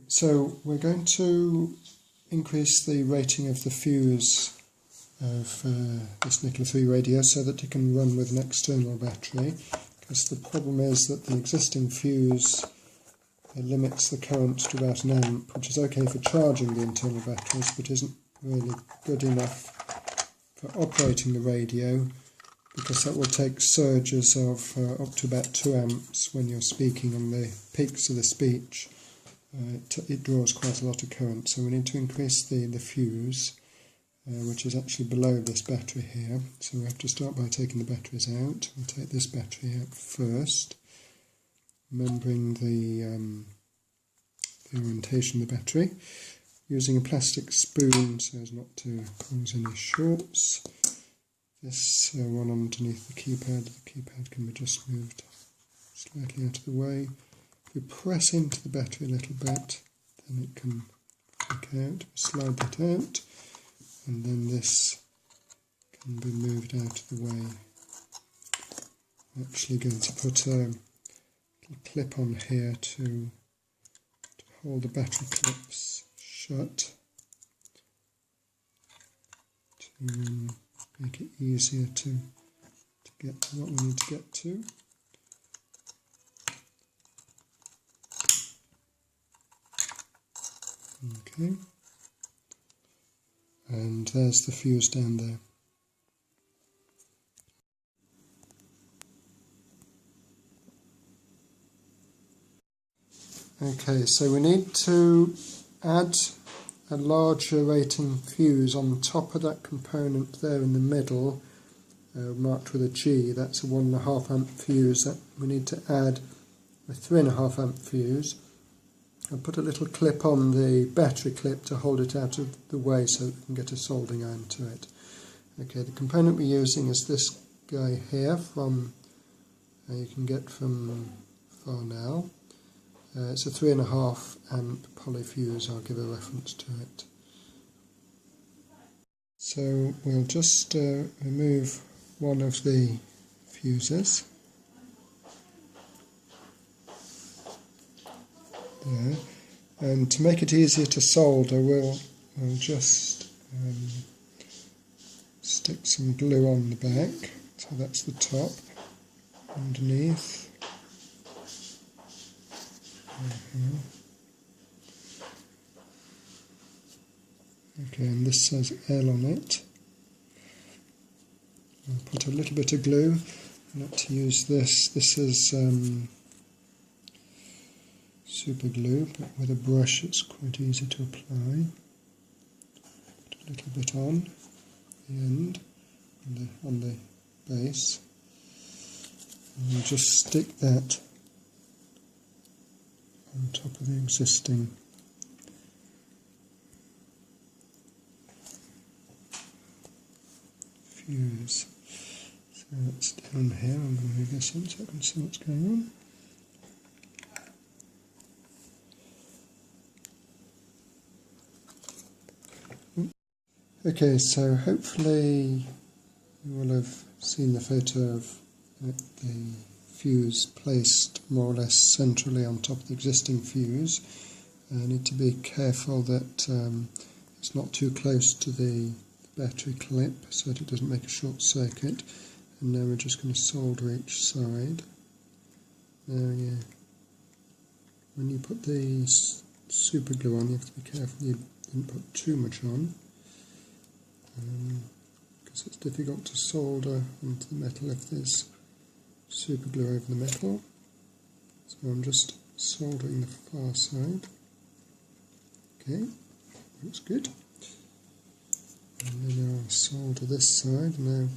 So we're going to increase the rating of the fuse of this Nicola 3 radio so that it can run with an external battery, because the problem is that the existing fuse limits the current to about an amp, which is okay for charging the internal batteries but isn't really good enough for operating the radio, because that will take surges of up to about 2 amps when you're speaking on the peaks of the speech. It draws quite a lot of current, so we need to increase the fuse, which is actually below this battery here. So we have to start by taking the batteries out. We'll take this battery out first, remembering the orientation of the battery, using a plastic spoon so as not to cause any shorts. This one underneath the keypad can be just moved slightly out of the way. If we press into the battery a little bit, then it can flick out. Slide that out, and then this can be moved out of the way. I'm actually going to put a little clip on here to hold the battery clips shut, to make it easier to get to what we need to get to. Okay, and there's the fuse down there. Okay, so we need to add a larger rating fuse on top of that component there in the middle, marked with a G. That's a 1.5 amp fuse. That we need to add a 3.5 amp fuse. I'll put a little clip on the battery clip to hold it out of the way so that we can get a soldering iron to it. Okay, the component we're using is this guy here from you can get from Farnell. It's a 3.5 amp poly fuse. I'll give a reference to it. So we'll just remove one of the fuses there, and to make it easier to solder, we'll just stick some glue on the back. So that's the top, underneath. Okay, and this says L on it. I'll put a little bit of glue. I like to use this. This is super glue, but with a brush it's quite easy to apply. Put a little bit on the end, on the base, and we'll just stick that on top of the existing fuse. So it's down here. I'm going to move this in so I can see what's going on. Okay, so hopefully you will have seen the photo of the fuse placed more or less centrally on top of the existing fuse. I need to be careful that it's not too close to the battery clip so that it doesn't make a short circuit. And now we're just going to solder each side. Now, yeah, when you put the super glue on, you have to be careful you didn't put too much on, because it's difficult to solder onto the metal if there's super glue over the metal. So I'm just soldering the far side. Okay, looks good. And then I'll solder this side. Now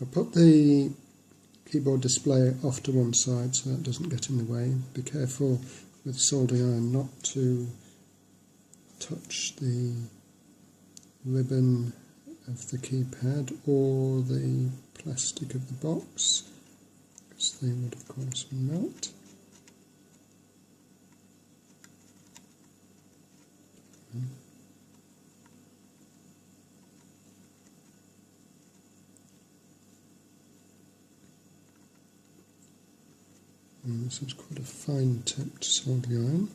I'll put the keyboard display off to one side so that doesn't get in the way. Be careful with soldering iron not to touch the ribbon of the keypad or the plastic of the box, because they would of course melt. And this is quite a fine tipped soldering iron.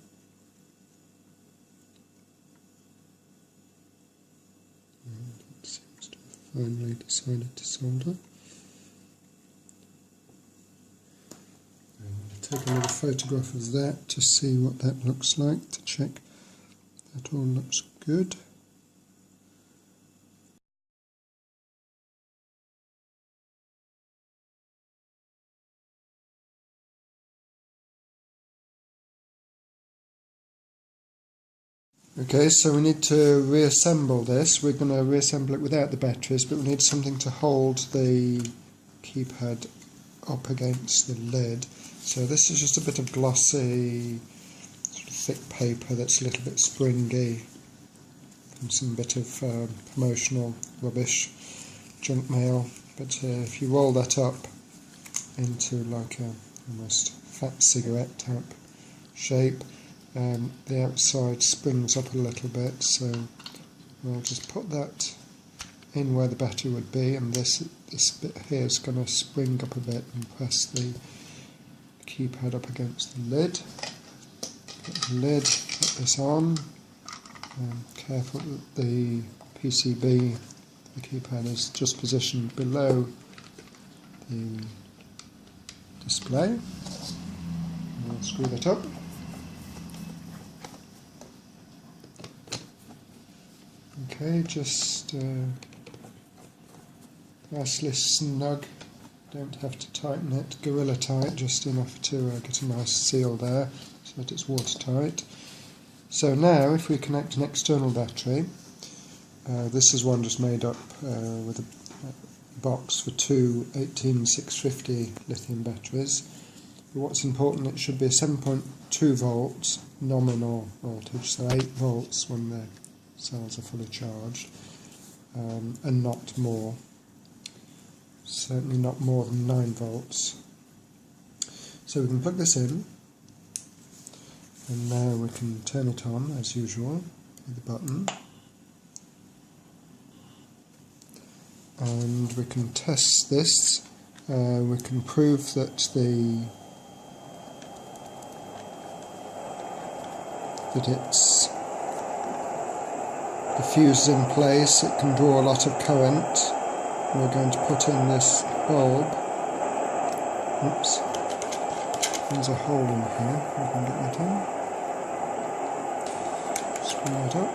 finally decided to solder. Take another photograph of that to see what that looks like, to check that all looks good. Okay, so we need to reassemble this. We're going to reassemble it without the batteries, but we need something to hold the keypad up against the lid. So this is just a bit of glossy, sort of thick paper that's a little bit springy, and some bit of promotional rubbish, junk mail. But if you roll that up into like a almost fat cigarette type shape, the outside springs up a little bit, so we'll just put that in where the battery would be, and this bit here is going to spring up a bit and press the keypad up against the lid. Put the lid, put this on, careful that the PCB, the keypad, is just positioned below the display. We'll screw that up. Okay, just nicely snug, don't have to tighten it, gorilla tight, just enough to get a nice seal there so that it's watertight. So now if we connect an external battery, this is one just made up with a box for two N3Zfuse lithium batteries. But what's important, it should be a 7.2 volts nominal voltage, so 8 volts when the cells are fully charged, and not more. Certainly not more than 9 volts. So we can plug this in, and now we can turn it on as usual with the button, and we can test this. We can prove that the fuse is in place, it can draw a lot of current. We're going to put in this bulb. Oops, there's a hole in here, we can get that in. Screw that up.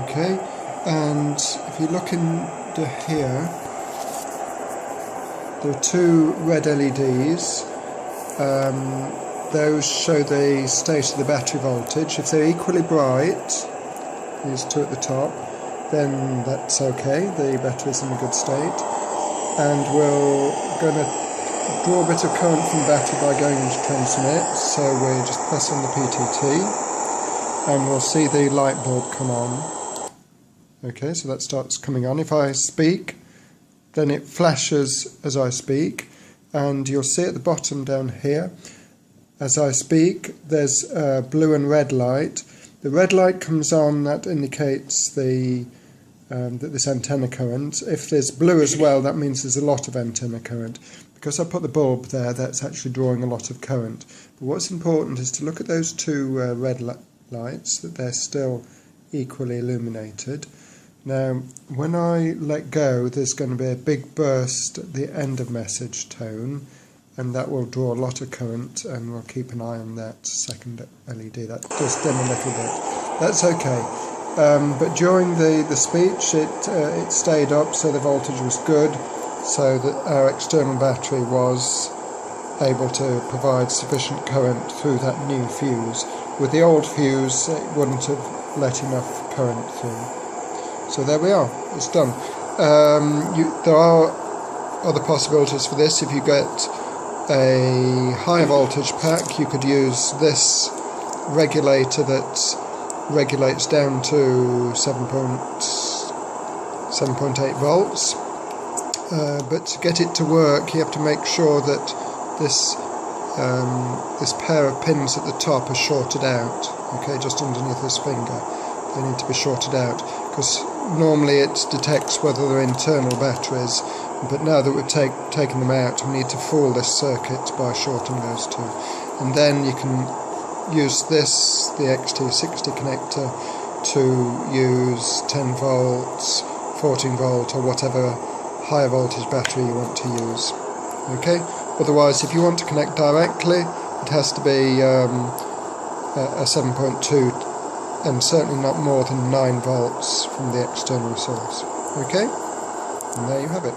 Okay, and if you look into here, there are two red LEDs. Those show the state of the battery voltage. If they're equally bright, these two at the top, then that's okay, the battery's in a good state. And we're going to draw a bit of current from the battery by going into transmit, so we just press on the PTT and we'll see the light bulb come on. Okay, so that starts coming on. If I speak, then it flashes as I speak, and you'll see at the bottom down here, as I speak, there's blue and red light. The red light comes on, that indicates that this antenna current. If there's blue as well, that means there's a lot of antenna current. Because I put the bulb there, that's actually drawing a lot of current. But what's important is to look at those two red lights, that they're still equally illuminated. Now, when I let go, there's going to be a big burst at the end of message tone, and that will draw a lot of current, and we'll keep an eye on that second LED. That does dim a little bit. That's okay. But during the speech, it stayed up, so the voltage was good, so that our external battery was able to provide sufficient current through that new fuse. With the old fuse, it wouldn't have let enough current through. So there we are, it's done. There are other possibilities for this. If you get a high voltage pack, you could use this regulator that regulates down to 7.8 volts. But to get it to work, you have to make sure that this pair of pins at the top are shorted out. Okay, just underneath this finger, they need to be shorted out, because normally it detects whether they're internal batteries, but now that we've taken them out, we need to fool this circuit by shorting those two. And then you can use this, the XT60 connector, to use 10 volts, 14 volt or whatever higher voltage battery you want to use. Okay. Otherwise, if you want to connect directly, it has to be a 7.2 and certainly not more than 9 volts from the external source. Okay, and there you have it.